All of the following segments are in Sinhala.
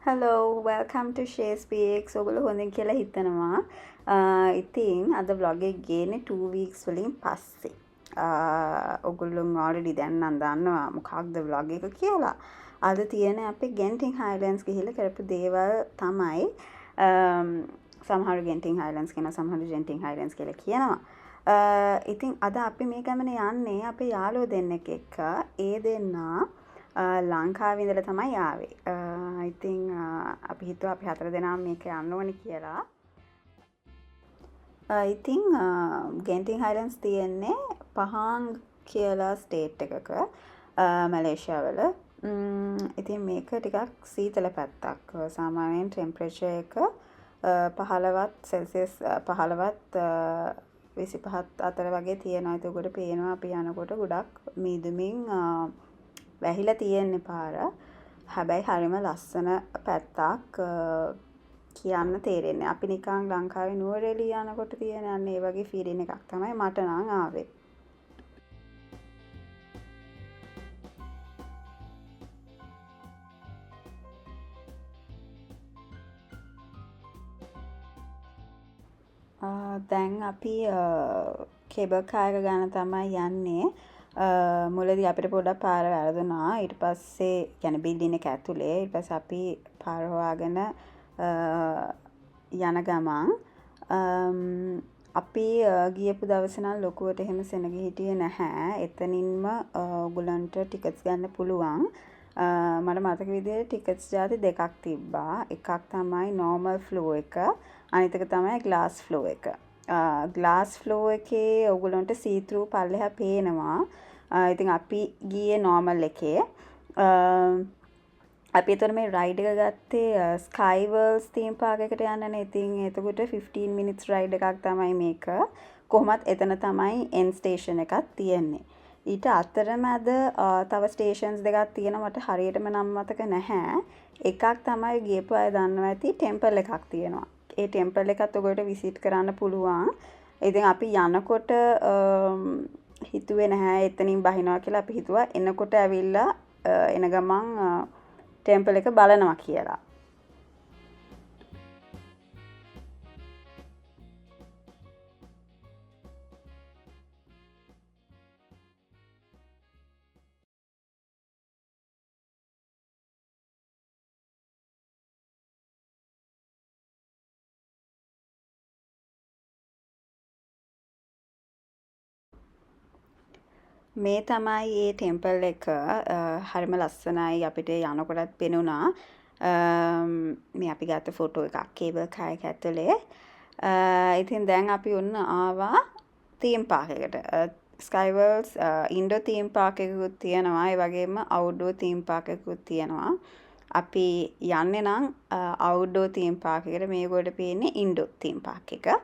Hello, welcome to Share Speaks. ඔගොල්ලෝ හොඳින් කියලා හිතනවා. ඉතින් අද vlog එක ගේන්නේ 2 weeks වලින් පස්සේ. ඔගොල්ලෝ already දැන් නම් දන්නවා මොකක්ද vlog එක කියලා. අද තියෙන්නේ අපි Genting Highlands ගිහිල්ලා කරපු දේවල් තමයි. සමහර Genting Highlands කියන සමහර Genting Highlands කියලා කියනවා. ඉතින් අද අපි මේ ගමන යන්නේ අපේ යාළුවෝ දෙන්නෙක් එක්ක. ඒ දෙන්නා ලංකාවේ ඉඳලා තමයි ආවේ. ඉතින් අපි හිතුවා අපි 4 දෙනාම මේක යන්න ඕනේ කියලා. ඉතින් Genting Highlands තියෙන්නේ පහාංග කියලා ස්ටේට් එකක මැලේසියා වල. ඉතින් මේක ටිකක් සීතල පැත්තක්. සාමාන්‍යයෙන් ටෙම්පරේචර් එක 15ත් සෙල්සියස් 15ත් 25ත් අතර වගේ තියෙනවා. ඒක උඩට පේනවා අපි යනකොට ගොඩක් මීදුමින් වැහිලා තියෙන්නේ පාර. හැබැයි හරිම ලස්සන පැත්තක් කියන්න තේරෙන්නේ. අපි නිකන් ලංකාවේ නුවරඑළිය යනකොට තියෙන අන්න ඒ වගේ ෆීලින් එකක් තමයි මට නම් ආවේ. දැන් අපි කේබල් කාර් එක ගන්න තමයි යන්නේ. මුලදී අපිට පොඩ්ඩක් පාර වැරදුනා. ඊට පස්සේ يعني බිල්ඩින් එක ඇතුලේ ඊට පස්සේ අපි පාර හොයාගෙන යන ගමන් අපි ගියපු දවසේ නම් ලොකුවට එහෙම සෙනග හිටියේ නැහැ. එතනින්ම ඔයගලන්ට ටිකට්ස් ගන්න පුළුවන්. මට මතක විදිහට ටිකට්ස් ಜಾති දෙකක් තිබ්බා. එකක් තමයි normal flow එක. අනිත් එක තමයි glass flow එක. ග්ලාස් ෆ්ලෝ එකේ ඔයගොල්ලන්ට see through පල්ලෙහා පේනවා. ඉතින් අපි ගියේ normal එකේ. අපි එතන මේ රයිඩ් එක ගත්තේ Sky Worlds theme park එකට යන්නනේ. ඉතින් එතකොට 15 minutes ride එකක් තමයි මේක. කොහොමත් එතන තමයි end station එකක් තියෙන්නේ. ඊට අතරමැද තව stations දෙකක් තියෙනවා. මට හරියටම නම් මතක නැහැ. එකක් තමයි ගියපු අය දන්නවා ඇති temple එකක් තියෙනවා. ඒ ටෙම්පල් එකත් ඔයගොල්ලෝ විසිට් කරන්න පුළුවන්. ඉතින් අපි යනකොට හිතුවේ නැහැ එතනින් බහිනවා කියලා. අපි හිතුවා එනකොට ඇවිල්ලා එන ගමන් ටෙම්පල් එක බලනවා කියලා. මේ තමයි ඒ ටෙම්පල් එක. හරිම ලස්සනයි. අපිට යනකොටත් පෙනුණා. මේ අපි ගත්ත ෆොටෝ එකක් කේබල් කාර් එක ඇතුලේ. ඉතින් දැන් අපි ඔන්න ආවා තීම් පාක් එකට. Sky Worlds indoor theme Park එකකුත් තියෙනවා. ඒ වගේම අවුට්ඩෝර් තීම් පාක් එකකුත් තියෙනවා. අපි යන්නේ නම් අවුට්ඩෝර් තීම් පාක් එකට. මේගොල්ලෝ පේන්නේ ඉන්ඩෝ තීම් පාක් එක.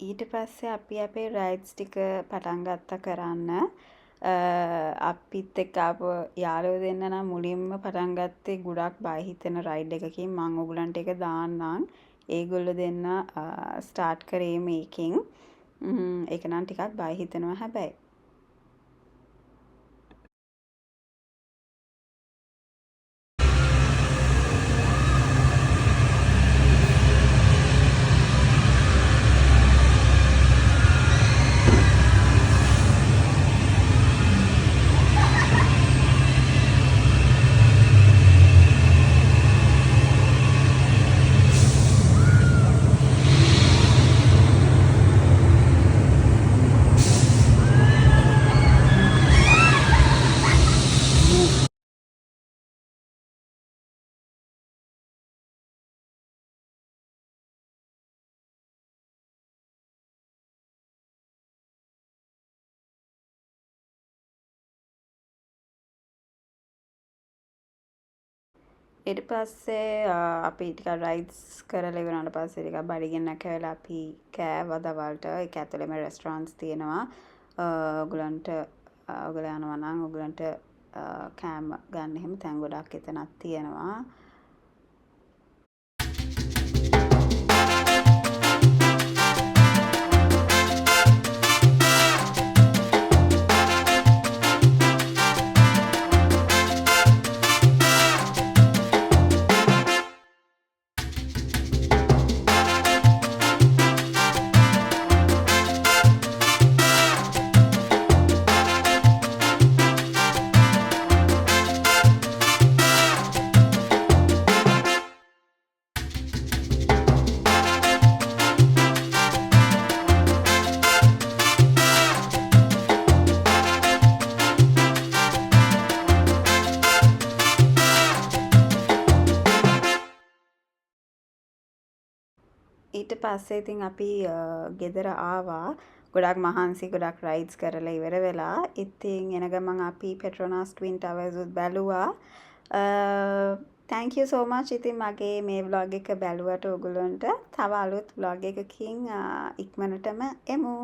ඊට පස්සේ අපි අපේ රයිඩ්ස් ටික පටන් ගත්තා කරන්න. අපිත් එක්ක ආපු යාළුවෝ දෙන්න නම් මුලින්ම පටන් ගත්තේ ගොඩක් බය හිතෙන රයිඩ් එකකින්. මම ඔයගලන්ට ඒක දාන්නම්. ඒගොල්ලෝ දෙන්න ස්ටාර්ට් කරේ මේකෙන්. ඒක නම් ටිකක් බය හිතෙනවා හැබැයි. ඊට පස්සේ අපි ටිකක් රයිඩ්ස් කරලා ඉවරනට පස්සේ ටිකක් බඩගින්නක් ඇවිල්ලා අපි කෑවා දවල්ට. ඒක ඇතුළේම රෙස්ටොරන්ට්ස් තියෙනවා. ඔයගොල්ලෝ යනවා නම් ඔයගොල්ලන්ට කෑම ගන්න එහෙම තැන් ගොඩක් එතනක් තියෙනවා. ඊට පස්සේ ඉතින් අපි ගෙදර ආවා. ගොඩක් මහන්සි ගොඩක් රයිඩ්ස් කරලා ඉවර වෙලා. ඉතින් එන ගමන් අපි Petronas Twin Towers උත් බැලුවා. thank you so much ඉතින් මගේ මේ vlog එක බැලුවට ඔයගොල්ලන්ට. තව අලුත් vlog එකකින් ඉක්මනටම එමු.